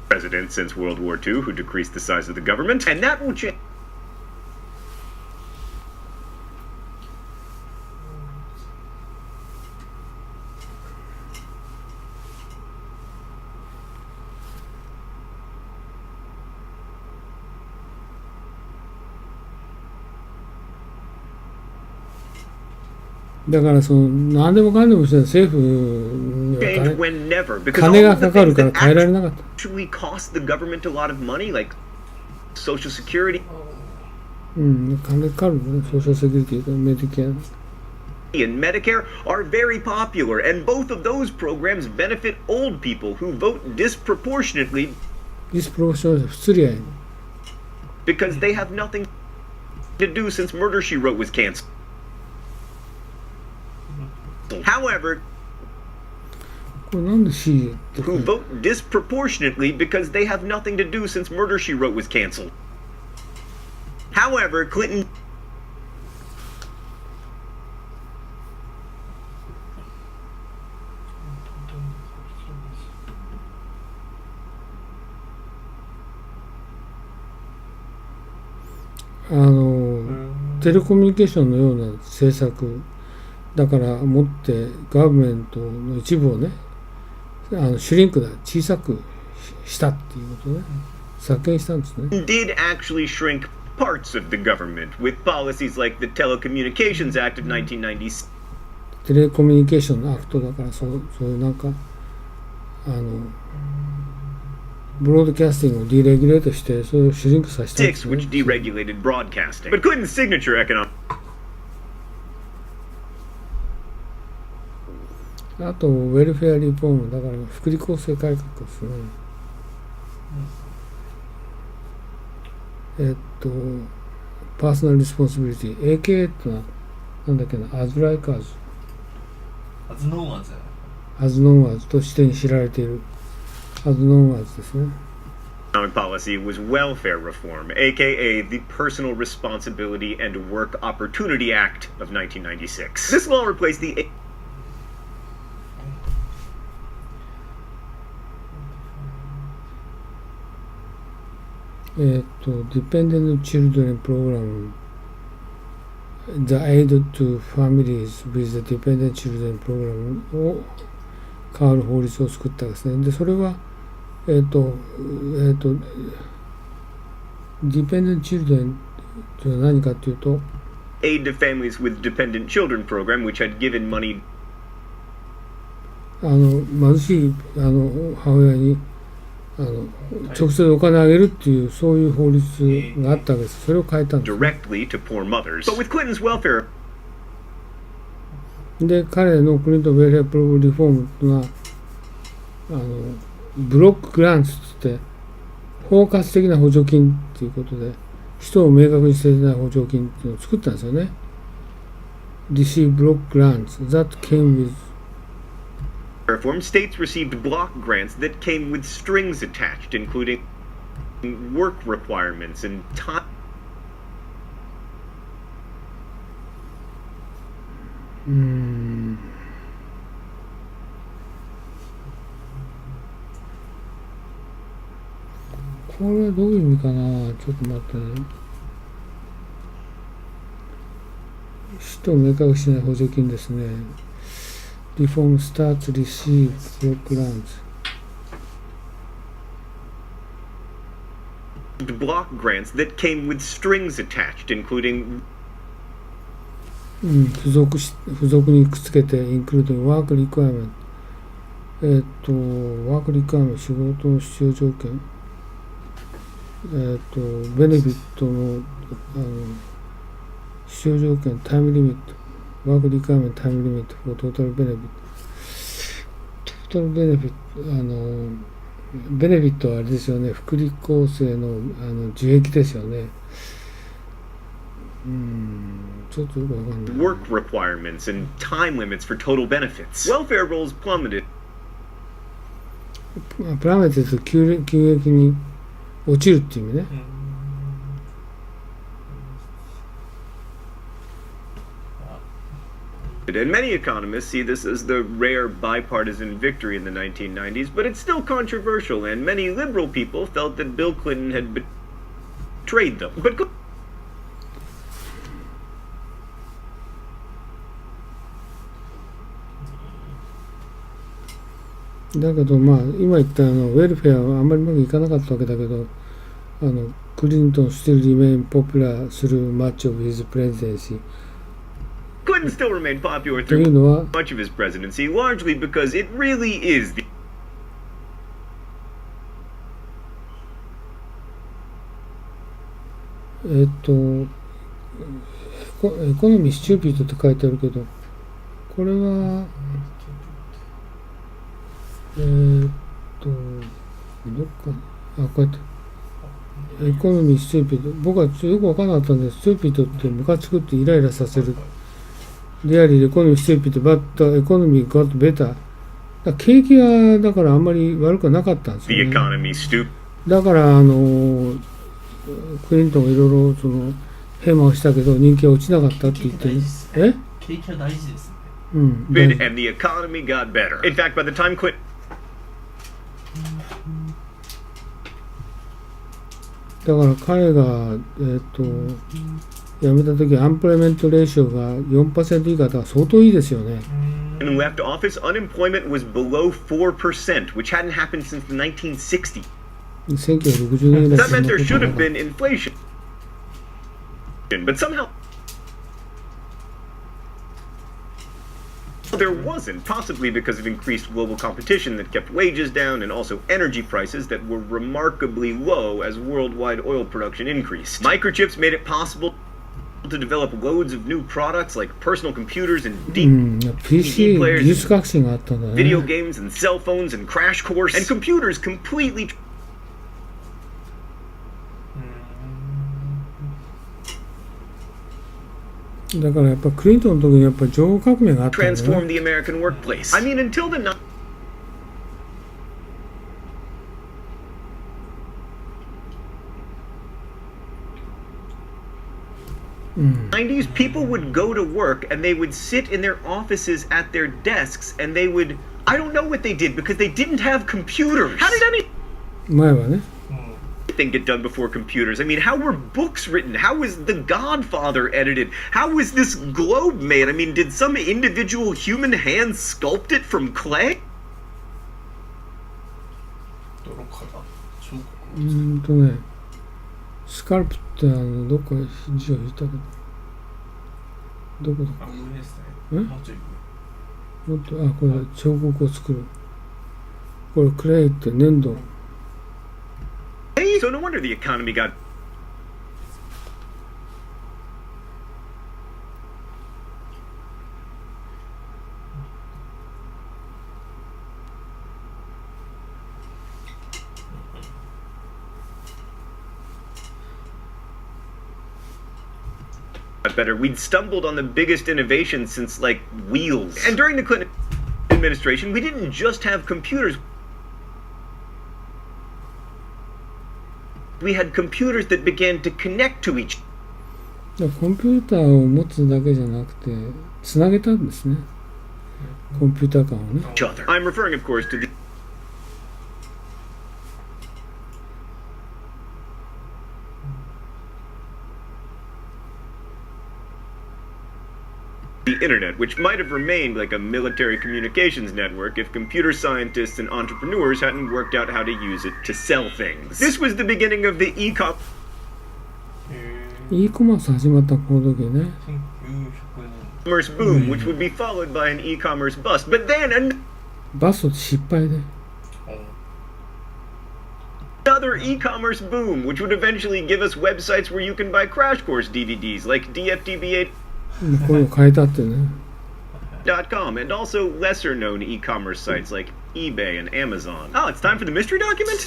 president since World War II who decreased the size of the government, and that will change. だからその何でもかんでもして政府には金がかかるから変えられなかった。うん、金かかるね、ソーシャルセキュリティとメディケア。And Medicare are very popular, and both of those programs benefit old people who vote disproportionately because they have nothing to do since Murder, She Wrote was canceled. However, who vote disproportionately because they have nothing to do since Murder, She Wrote was canceled. However, Clintonテレコミュニケーションのような政策だから持ってガバメントの一部をね、シュリンクだ、小さくしたっていうことね、削減したんですね。did actually shrink parts of the government with policies like the Telecommunications Act of 1996. テレコミュニケーションのアクトだからそういうなんかブロードキャスティングをディレギュレートしてそれをシュリンクさせたんですね。which deregulated broadcasting. But Clinton's signature economic. あとウェルフェアリフォームだから福利厚生改革ですね。パーソナルリスポンシビリティ AKA ってのはなんだっけな、アズライカーズアズノンアーズとしてに知られているアズノンアーズですね。Economic policy was welfare reform, aka the Personal Responsibility and Work Opportunity Act of 1996. This law replaced the Dependent Children Program, the Aid to Families with the Dependent Children Program を変わる法律を作ったんですね。で、それはDependent Children というのは何かというと Aid to Families with Dependent Children Program, which had given money 貧しい母親に直接お金あげるっていうそういう法律があったわけです。それを変えたんです。directly to poor mothers. But with Clinton's welfare で、彼のクリントンウェルフェアプロリフォームっていうのはブロックグランツってって包括的な補助金っていうことで人を明確にしていない補助金っていうのを作ったんですよね。Receive block grants that came with reform, states received block grants that came with strings attached, including work requirements and time. これはどういう意味かな。ちょっと待ってね。使途を明確しない補助金ですね。Reform starts receive block grants. Block grants that came with strings attached, including 付属にくっつけて including work requirement。ワークリクワイメント、仕事の必要条件。ベネフィットの必要条件、タイムリミット、ワークリクワイメント、タイムリミット、トータルベネフィット。トータルベネフィット、ベネフィットはあれですよね、福利厚生の受益ですよね。ちょっとよくわかんない。Work requirements and time limits for total benefits. Welfare rolls plummeted. プラメテと急激に落ちるっていう意味ね。And many economists see this as the rare bipartisan victory in the 1990s, but it's still controversial, and many liberal people felt that Bill Clinton had betrayed them. Butだけどまあ今言ったウェルフェアはあんまりうまくいかなかったわけだけど、クリントン still remain popular through much of his presidency. Clinton still remained popular through much of his presidency, largely because it really is theエコノミースチューピッドって書いてあるけど、これはどっかこうやってエコノミースチューピッド、僕はよく分からなかったんです。スチューピッドってムカつくってイライラさせる。リアリーエコノミースチューピッドバットエコノミーゴットベター。景気がだからあんまり悪くなかったんですよね。だからクリントンがいろいろそのヘマをしたけど人気が落ちなかったって言ってる。景気は大事ですね。And the economy got better. In fact, by the time Clintonだから彼が辞めた時アンプロイメントレーションが 4% 以下だから相当いいですよね。left office, unemployment was below 4%, which hadn't happened since the 1960s. 1960年代 That meant there should have been inflation, but somehow there wasn't, possibly because of increased global competition that kept wages down and also energy prices that were remarkably low as worldwide oil production increased. Microchips made it possible to develop loads of new products like personal computers and PC players, 技術革新があったんだね。 video games and cell phones and crash course, and computers completelyだからやっぱクリントンの時にやっぱ情報革命があったんだよね。 transformed the American workplace. I mean, until the 90s, people would go to work and they would sit in their offices at their desks and they would, I don't know what they did because they didn't have computers. How did anything 前はね。get done before computers? I mean, how were books written? How was The Godfather edited? How was this globe made? I mean, did some individual human hand sculpt it from clay? スカルプってどっか字を引いたけど、どこだっけ？上ですえ？ね。もうちょいもっとこれ彫刻を作る。これクレイって粘土。So no wonder the economy got better. We'd stumbled on the biggest innovation since, like, wheels. And during the Clinton administration, we didn't just have computers. We had computers that began to connect to each コンピューターを持つだけじゃなくて、つなげたんですね。コンピューター間をね。other. I'm referring, of course, to the internet, which might have remained like a military communications network if computer scientists and entrepreneurs hadn't worked out how to use it to sell things. This was the beginning of the e-commerce e コマース始まったこの時ね。boom, which would be followed by an e-commerce bust. But then バスト失敗で。another e-commerce boom, which would eventually give us websites where you can buy crash course DVDs like DFDBA.com, これを変えたってね。 and also lesser known e-commerce sites like eBay and Amazon. Oh, it's time for the mystery document?